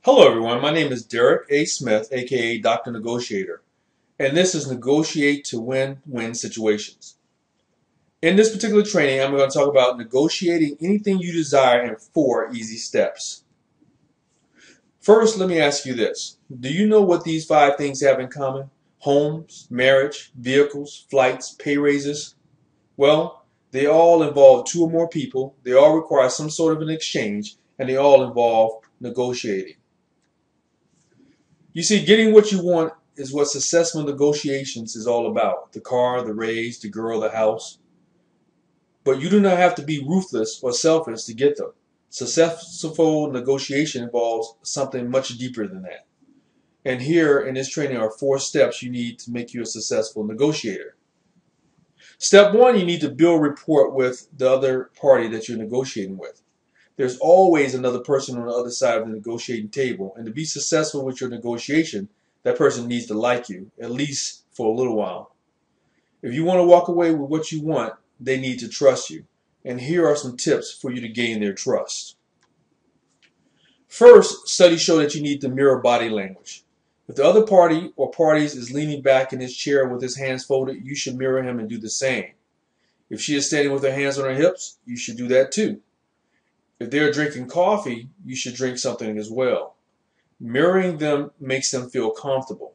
Hello everyone, my name is Derek A. Smith, aka Dr. Negotiator, and this is Negotiate to Win-Win Situations. In this particular training, I'm going to talk about negotiating anything you desire in 4 easy steps. First, let me ask you this. Do you know what these 5 things have in common? Homes, marriage, vehicles, flights, pay raises? Well, they all involve 2 or more people, they all require some sort of an exchange, and they all involve negotiating. You see, getting what you want is what successful negotiations is all about. The car, the raise, the girl, the house. But you do not have to be ruthless or selfish to get them. Successful negotiation involves something much deeper than that. And here in this training are 4 steps you need to make you a successful negotiator. Step 1, you need to build rapport with the other party that you're negotiating with. There's always another person on the other side of the negotiating table, and to be successful with your negotiation, that person needs to like you, at least for a little while. If you want to walk away with what you want, they need to trust you. And here are some tips for you to gain their trust. First, studies show that you need to mirror body language. If the other party or parties is leaning back in his chair with his hands folded, you should mirror him and do the same. If she is standing with her hands on her hips, you should do that too. If they're drinking coffee, you should drink something as well. Mirroring them makes them feel comfortable.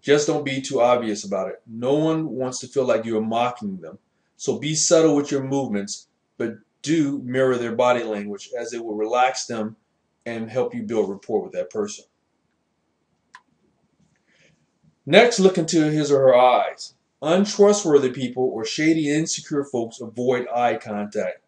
Just don't be too obvious about it. No one wants to feel like you're mocking them. So be subtle with your movements, but do mirror their body language, as it will relax them and help you build rapport with that person. Next, look into his or her eyes. Untrustworthy people or shady, insecure folks avoid eye contact.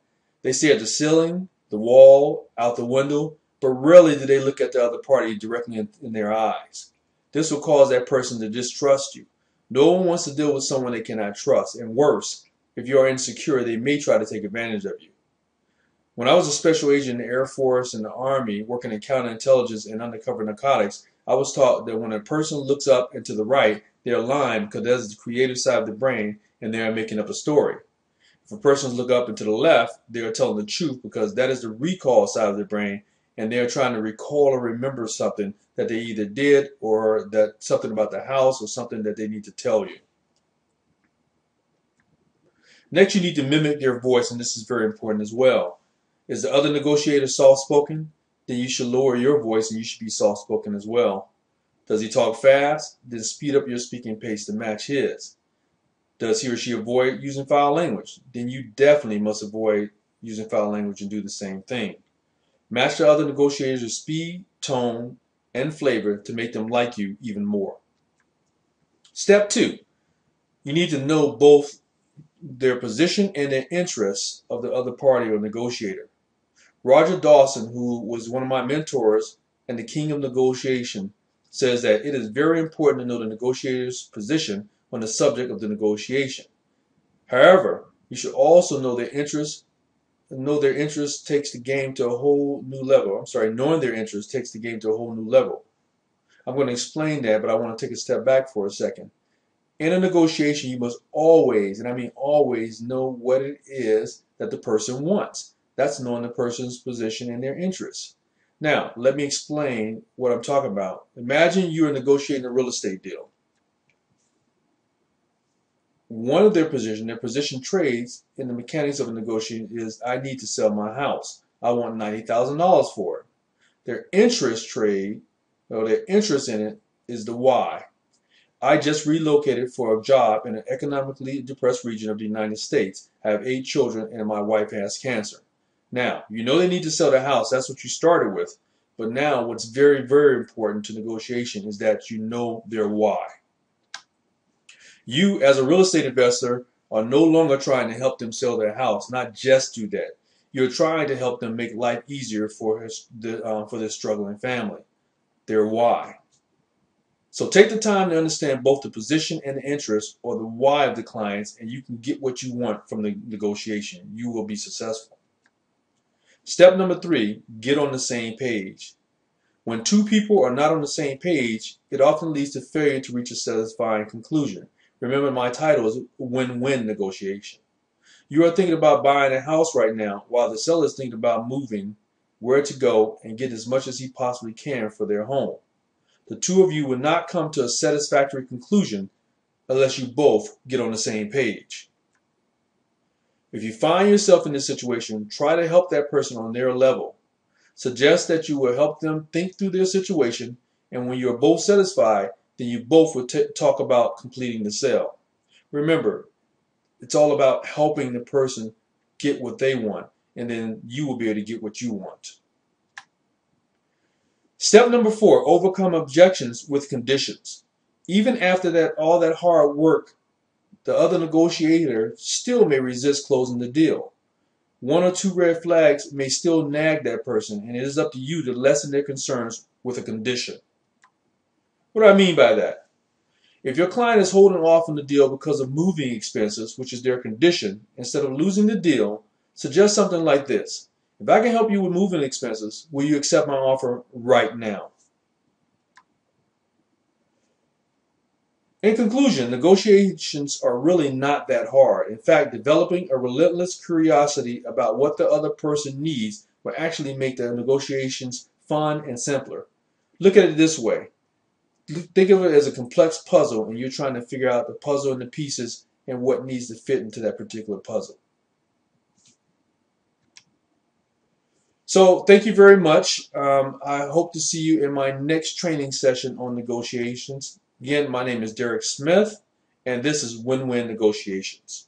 They stare at the ceiling, the wall, out the window, but rarely do they look at the other party directly in their eyes. This will cause that person to distrust you. No one wants to deal with someone they cannot trust, and worse, if you are insecure, they may try to take advantage of you. When I was a special agent in the Air Force and the Army, working in counterintelligence and undercover narcotics, I was taught that when a person looks up and to the right, they're lying because that's the creative side of the brain and they are making up a story. If a person looks up and to the left, they are telling the truth because that is the recall side of the brain, and they are trying to recall or remember something that they either did or that something about the house or something that they need to tell you. Next, you need to mimic their voice, and this is very important as well. Is the other negotiator soft-spoken? Then you should lower your voice and you should be soft-spoken as well. Does he talk fast? Then speed up your speaking pace to match his. Does he or she avoid using foul language? Then you definitely must avoid using foul language and do the same thing. Match the other negotiators' speed, tone, and flavor to make them like you even more. Step 2. You need to know both their position and their interests of the other party or negotiator. Roger Dawson, who was one of my mentors and the king of negotiation, says that it is very important to know the negotiator's position on the subject of the negotiation. However, you should also know their interests. Know their interests takes the game to a whole new level. Knowing their interests takes the game to a whole new level. I'm going to explain that, but I want to take a step back for a second. In a negotiation, you must always, and I mean always, know what it is that the person wants. That's knowing the person's position and their interests. Now, let me explain what I'm talking about. Imagine you are negotiating a real estate deal. One of their position trades in the mechanics of a negotiation is, I need to sell my house. I want $90,000 for it. Their interest trade, or their interest in it, is the why. I just relocated for a job in an economically depressed region of the United States. I have 8 children and my wife has cancer. Now, you know they need to sell the house. That's what you started with. But now what's very, very important to negotiation is that you know their why. You, as a real estate investor, are no longer trying to help them sell their house, not just do that. You're trying to help them make life easier for their struggling family. Their why. So take the time to understand both the position and the interest, or the why of the clients, and you can get what you want from the negotiation. You will be successful. Step number 3, get on the same page. When 2 people are not on the same page, it often leads to failure to reach a satisfying conclusion. Remember, my title is Win-Win Negotiation. You are thinking about buying a house right now, while the seller is thinking about moving where to go and get as much as he possibly can for their home. The two of you will not come to a satisfactory conclusion unless you both get on the same page. If you find yourself in this situation, try to help that person on their level. Suggest that you will help them think through their situation, and when you are both satisfied, then you both will talk about completing the sale. Remember, it's all about helping the person get what they want, and then you will be able to get what you want. Step number 4, overcome objections with conditions. Even after all that hard work, the other negotiator still may resist closing the deal. 1 or 2 red flags may still nag that person, and it is up to you to lessen their concerns with a condition. What do I mean by that? If your client is holding off on the deal because of moving expenses, which is their condition, instead of losing the deal, suggest something like this. If I can help you with moving expenses, will you accept my offer right now? In conclusion, negotiations are really not that hard. In fact, developing a relentless curiosity about what the other person needs will actually make the negotiations fun and simpler. Look at it this way. Think of it as a complex puzzle, and you're trying to figure out the puzzle and the pieces and what needs to fit into that particular puzzle. So thank you very much. I hope to see you in my next training session on negotiations. Again, my name is Derek Smith, and this is Win-Win Negotiations.